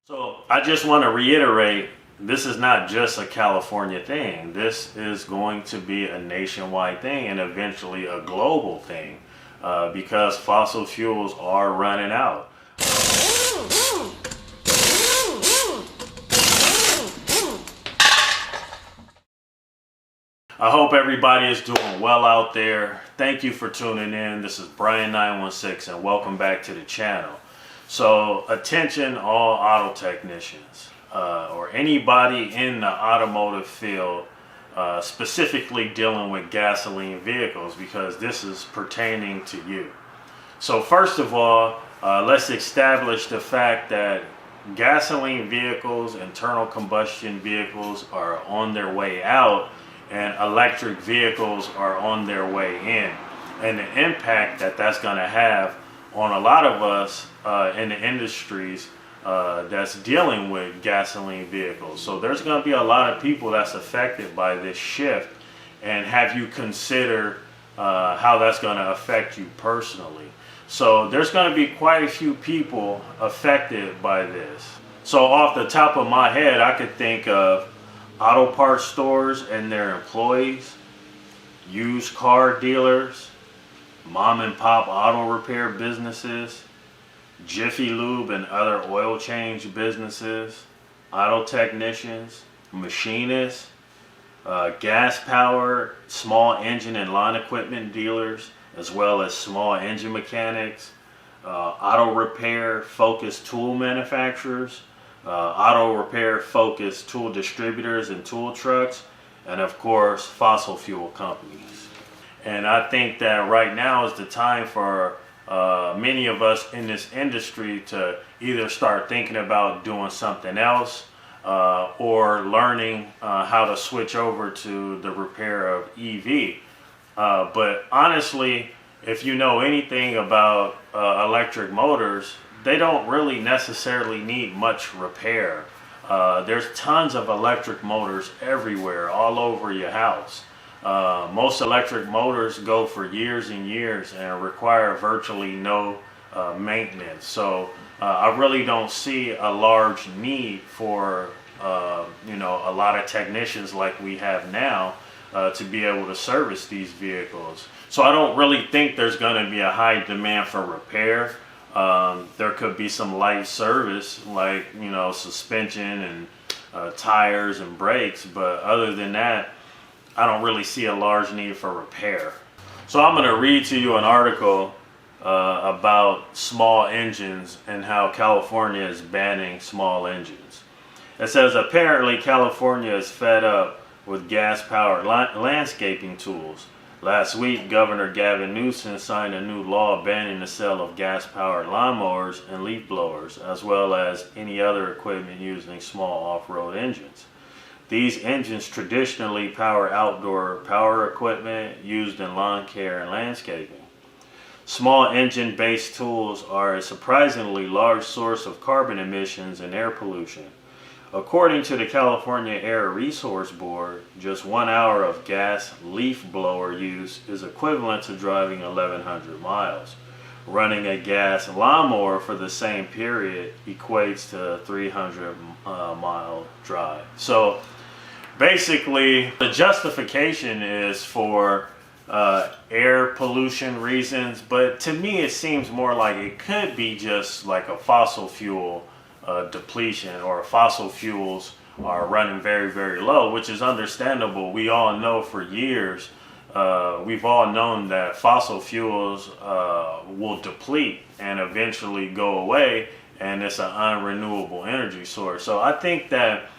So I just want to reiterate, this is not just a California thing. This is going to be a nationwide thing and eventually a global thing because fossil fuels are running out. I hope everybody is doing well out there. Thank you for tuning in. This is Bryan916 and welcome back to the channel. So attention all auto technicians or anybody in the automotive field specifically dealing with gasoline vehicles, because this is pertaining to you. So first of all, let's establish the fact that gasoline vehicles, internal combustion vehicles are on their way out and electric vehicles are on their way in, and the impact that that's going to have on a lot of us in the industries that's dealing with gasoline vehicles. So there's going to be a lot of people that's affected by this shift, and have you consider how that's going to affect you personally. So there's going to be quite a few people affected by this. So off the top of my head, I could think of auto parts stores and their employees, used car dealers, mom and pop auto repair businesses, Jiffy Lube and other oil change businesses, auto technicians, machinists, gas powered small engine and line equipment dealers, as well as small engine mechanics, auto repair focused tool manufacturers, auto repair focused tool distributors and tool trucks, and of course fossil fuel companies. And I think that right now is the time for many of us in this industry to either start thinking about doing something else or learning how to switch over to the repair of EV. But honestly, if you know anything about electric motors, they don't really necessarily need much repair. There's tons of electric motors everywhere, all over your house. Most electric motors go for years and years and require virtually no maintenance. So I really don't see a large need for a lot of technicians like we have now to be able to service these vehicles. So I don't really think there's going to be a high demand for repair. There could be some light service like suspension and tires and brakes, but other than that, I don't really see a large need for repair. So I'm going to read to you an article about small engines and how California is banning small engines. It says apparently California is fed up with gas-powered landscaping tools. Last week, Governor Gavin Newsom signed a new law banning the sale of gas-powered lawnmowers and leaf blowers, as well as any other equipment using small off-road engines. These engines traditionally power outdoor power equipment used in lawn care and landscaping. Small engine-based tools are a surprisingly large source of carbon emissions and air pollution. According to the California Air Resource Board, just 1 hour of gas leaf blower use is equivalent to driving 1,100 miles. Running a gas lawnmower for the same period equates to a 300-mile drive. So basically, the justification is for air pollution reasons, but to me it seems more like it could be just like a fossil fuel depletion, or fossil fuels are running very, very low, which is understandable. We all know for years, we've all known that fossil fuels will deplete and eventually go away, and it's an unrenewable energy source. So I think that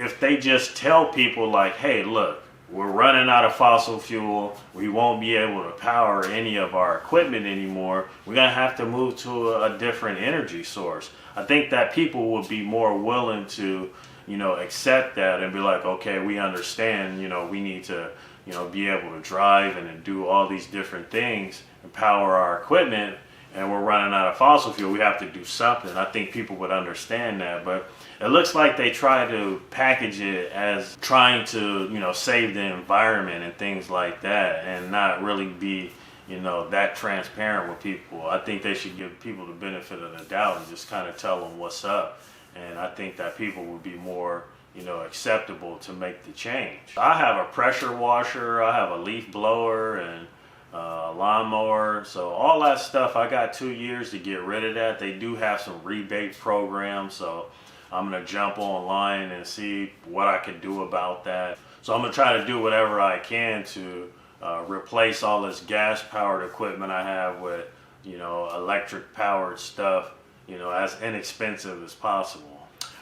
if they just tell people like, hey, look, we're running out of fossil fuel, we won't be able to power any of our equipment anymore, we're going to have to move to a different energy source. I think that people would be more willing to, accept that and be like, okay, we understand, we need to, be able to drive and do all these different things and power our equipment, and we're running out of fossil fuel, we have to do something. I think people would understand that, but it looks like they try to package it as trying to, save the environment and things like that, and not really be that transparent with people. I think they should give people the benefit of the doubt and just kind of tell them what's up. And I think that people would be more, acceptable to make the change. I have a pressure washer, I have a leaf blower, and a lawnmower. So all that stuff, I got 2 years to get rid of that. They do have some rebate programs, so I'm gonna jump online and see what I can do about that. So I'm gonna try to do whatever I can to replace all this gas powered equipment I have with electric powered stuff, as inexpensive as possible.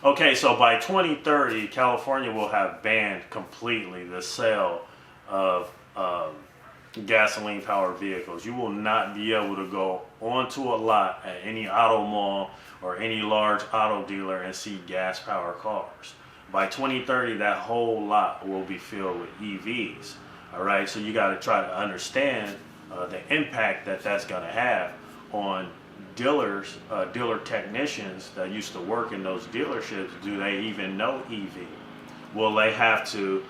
Okay, so by 2030 California will have banned completely the sale of gasoline powered vehicles. You will not be able to go onto a lot at any auto mall or any large auto dealer and see gas powered cars. By 2030 that whole lot will be filled with EVs. All right, so you got to try to understand the impact that that's going to have on dealers, dealer technicians that used to work in those dealerships. Do they even know EV? Will they have to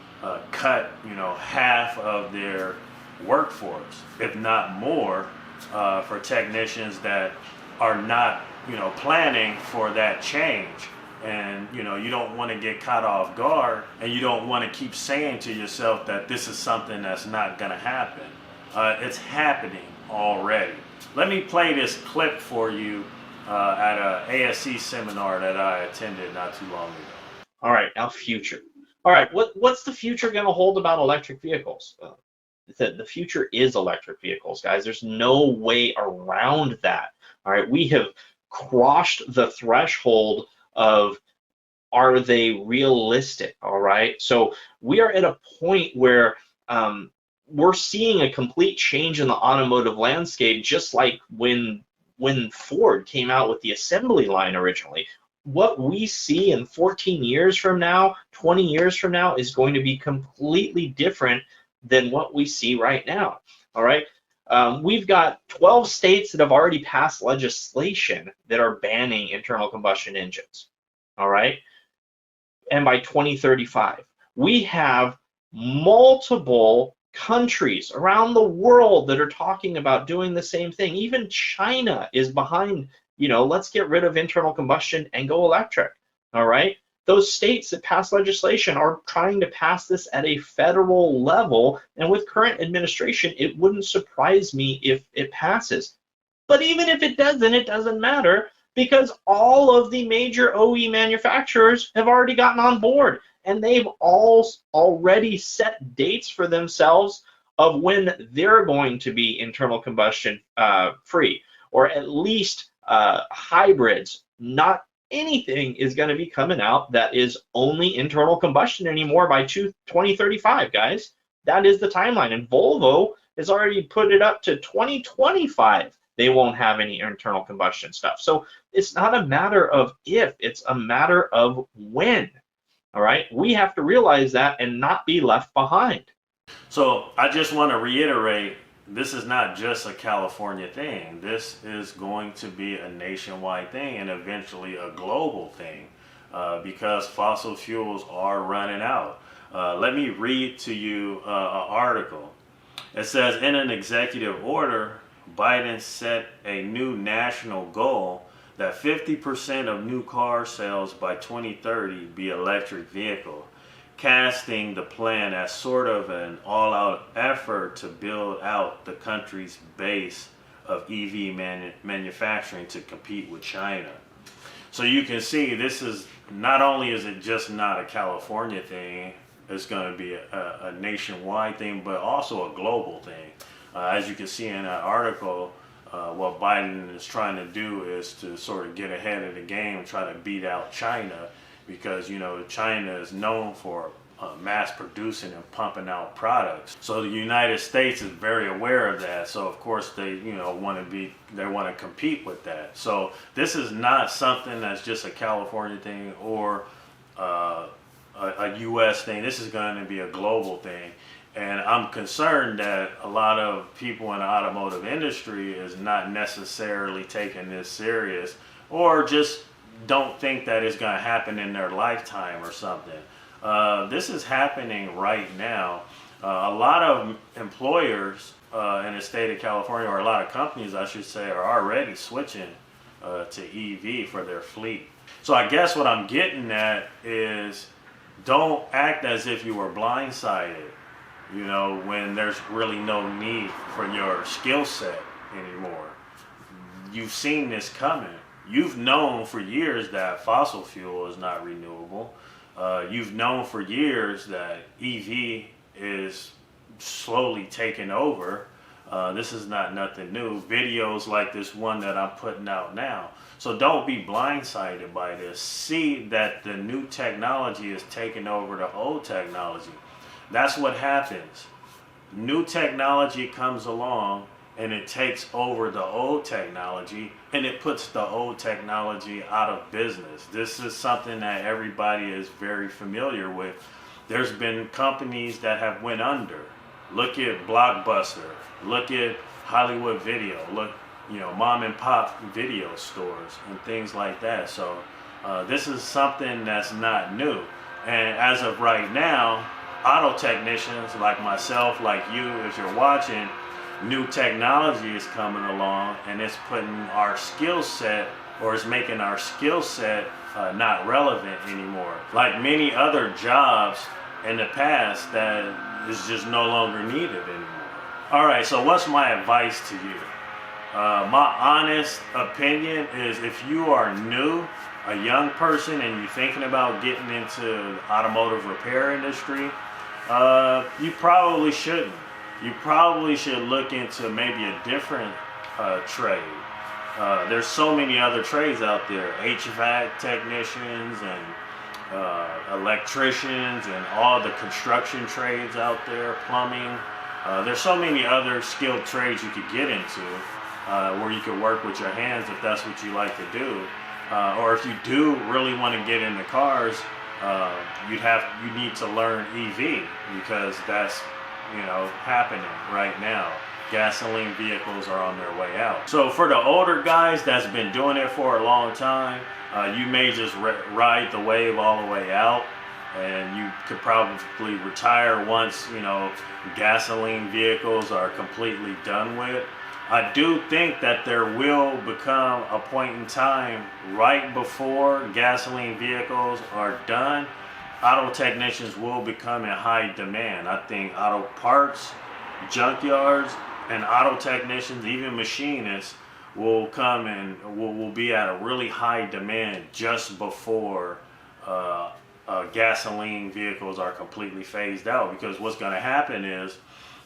cut, half of their workforce, if not more, for technicians that are not, planning for that change? And you don't want to get caught off guard, and you don't want to keep saying to yourself that this is something that's not going to happen. It's happening already. Let me play this clip for you at a ASC seminar that I attended not too long ago. All right, now future. All right, what's the future going to hold about electric vehicles? The future is electric vehicles, guys. There's no way around that. All right, we have crossed the threshold of, are they realistic? All right, so we are at a point where we're seeing a complete change in the automotive landscape, just like when Ford came out with the assembly line originally. What we see in 14 years from now, 20 years from now, is going to be completely different than what we see right now. All right, we've got 12 states that have already passed legislation that are banning internal combustion engines. All right, and by 2035, we have multiple countries around the world that are talking about doing the same thing. Even China is behind, let's get rid of internal combustion and go electric. All right, those states that pass legislation are trying to pass this at a federal level, and with current administration, it wouldn't surprise me if it passes. But even if it doesn't, it doesn't matter, because all of the major OE manufacturers have already gotten on board, and they've all already set dates for themselves of when they're going to be internal combustion free, or at least hybrids. Not anything is going to be coming out that is only internal combustion anymore by 2035, guys. That is the timeline, and Volvo has already put it up to 2025. They won't have any internal combustion stuff. So it's not a matter of if, it's a matter of when. All right, we have to realize that and not be left behind. So I just want to reiterate, this is not just a California thing. This is going to be a nationwide thing and eventually a global thing, because fossil fuels are running out. Let me read to you an article. It says, in an executive order, Biden set a new national goal that 50% of new car sales by 2030 be electric vehicle, casting the plan as sort of an all-out effort to build out the country's base of EV manufacturing to compete with China. So you can see, this is not only is it just not a California thing, it's going to be a nationwide thing, but also a global thing. As you can see in that article, what Biden is trying to do is to sort of get ahead of the game and try to beat out China, because China is known for mass producing and pumping out products. So the United States is very aware of that. So of course they want to compete with that. So this is not something that's just a California thing or a U.S. thing. This is going to be a global thing. And I'm concerned that a lot of people in the automotive industry is not necessarily taking this serious, or just don't think that it's going to happen in their lifetime or something. This is happening right now. A lot of employers in the state of California, or a lot of companies, I should say, are already switching to EV for their fleet. So I guess what I'm getting at is, don't act as if you were blindsided, you know, when there's really no need for your skill set anymore. You've seen this coming. You've known for years that fossil fuel is not renewable. You've known for years that EV is slowly taking over. This is not nothing new. Videos like this one that I'm putting out now. So don't be blindsided by this. See that the new technology is taking over the old technology. That's what happens. New technology comes along and it takes over the old technology, and it puts the old technology out of business. This is something that everybody is very familiar with. There's been companies that have went under. Look at Blockbuster. Look at Hollywood Video. Look, you know, mom and pop video stores and things like that. So this is something that's not new. And as of right now, auto technicians like myself, like you, if you're watching, new technology is coming along, and it's putting our skill set, or it's making our skill set not relevant anymore. Like many other jobs in the past that is just no longer needed anymore. All right, so what's my advice to you? My honest opinion is, if you are new, a young person, and you're thinking about getting into the automotive repair industry, you probably shouldn't. You probably should look into maybe a different trade. There's so many other trades out there, HVAC technicians and electricians and all the construction trades out there, plumbing. There's so many other skilled trades you could get into where you could work with your hands if that's what you like to do. Or if you do really want to get into cars, you need to learn EV, because that's, you know, happening right now. Gasoline vehicles are on their way out. So for the older guys that's been doing it for a long time, you may just ride the wave all the way out, and you could probably retire once, you know, gasoline vehicles are completely done with. I do think that there will become a point in time right before gasoline vehicles are done, auto technicians will become in high demand. I think auto parts, junkyards, and auto technicians, even machinists, will come and will be at a really high demand just before gasoline vehicles are completely phased out. Because what's going to happen is,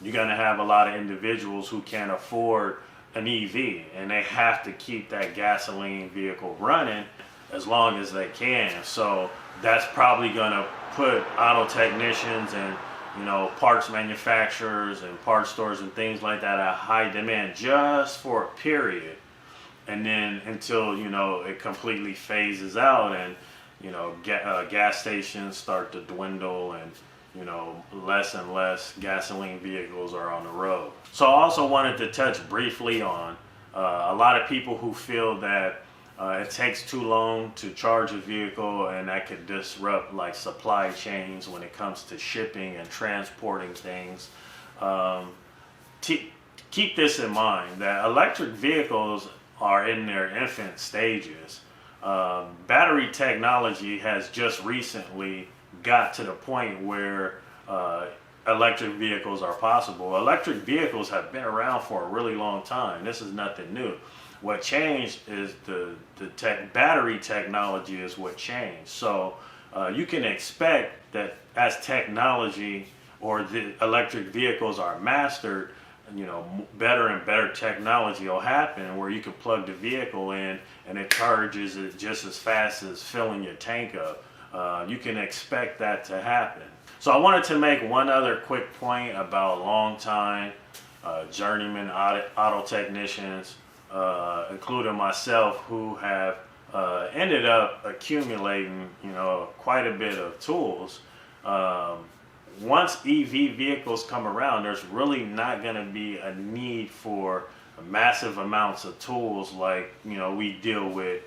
you're going to have a lot of individuals who can't afford an EV, and they have to keep that gasoline vehicle running as long as they can. So that's probably going to put auto technicians and, you know, parts manufacturers and parts stores and things like that at high demand just for a period, and then until, you know, it completely phases out, and, you know, gas stations start to dwindle, and, you know, less and less gasoline vehicles are on the road. So I also wanted to touch briefly on a lot of people who feel that it takes too long to charge a vehicle, and that could disrupt like supply chains when it comes to shipping and transporting things. Keep this in mind, that electric vehicles are in their infant stages. Battery technology has just recently got to the point where electric vehicles are possible. Electric vehicles have been around for a really long time. This is nothing new. What changed is the battery technology is what changed. So you can expect that as technology or the electric vehicles are mastered, you know, better and better technology will happen where you can plug the vehicle in and it charges it just as fast as filling your tank up. You can expect that to happen. So I wanted to make one other quick point about long-time journeyman auto technicians, including myself, who have ended up accumulating, you know, quite a bit of tools. Once EV vehicles come around, there's really not going to be a need for massive amounts of tools like, you know, we deal with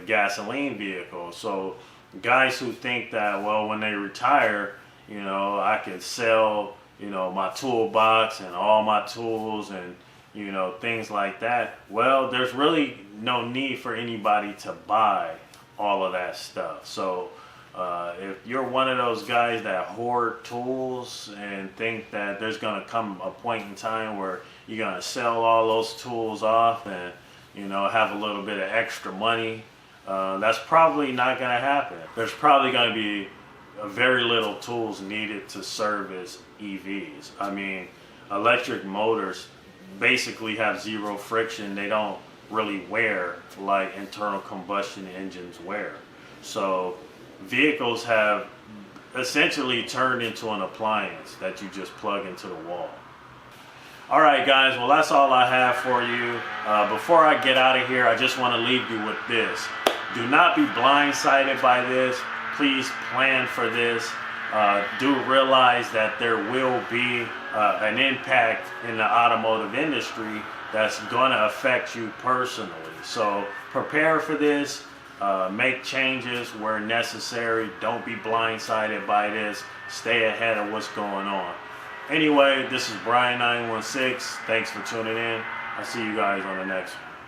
gasoline vehicles. So guys who think that, well, when they retire, you know, I can sell, my toolbox and all my tools and, things like that. Well, there's really no need for anybody to buy all of that stuff. So if you're one of those guys that hoard tools and think that there's going to come a point in time where you're going to sell all those tools off and, have a little bit of extra money, that's probably not going to happen. There's probably going to be very little tools needed to service EVs. I mean, electric motors basically have zero friction. They don't really wear like internal combustion engines wear. So vehicles have essentially turned into an appliance that you just plug into the wall. All right, guys, well, that's all I have for you. Before I get out of here, I just want to leave you with this. Do not be blindsided by this. Please plan for this. Do realize that there will be an impact in the automotive industry that's going to affect you personally. So prepare for this. Make changes where necessary. Don't be blindsided by this. Stay ahead of what's going on. Anyway, this is Bryan916. Thanks for tuning in. I'll see you guys on the next one.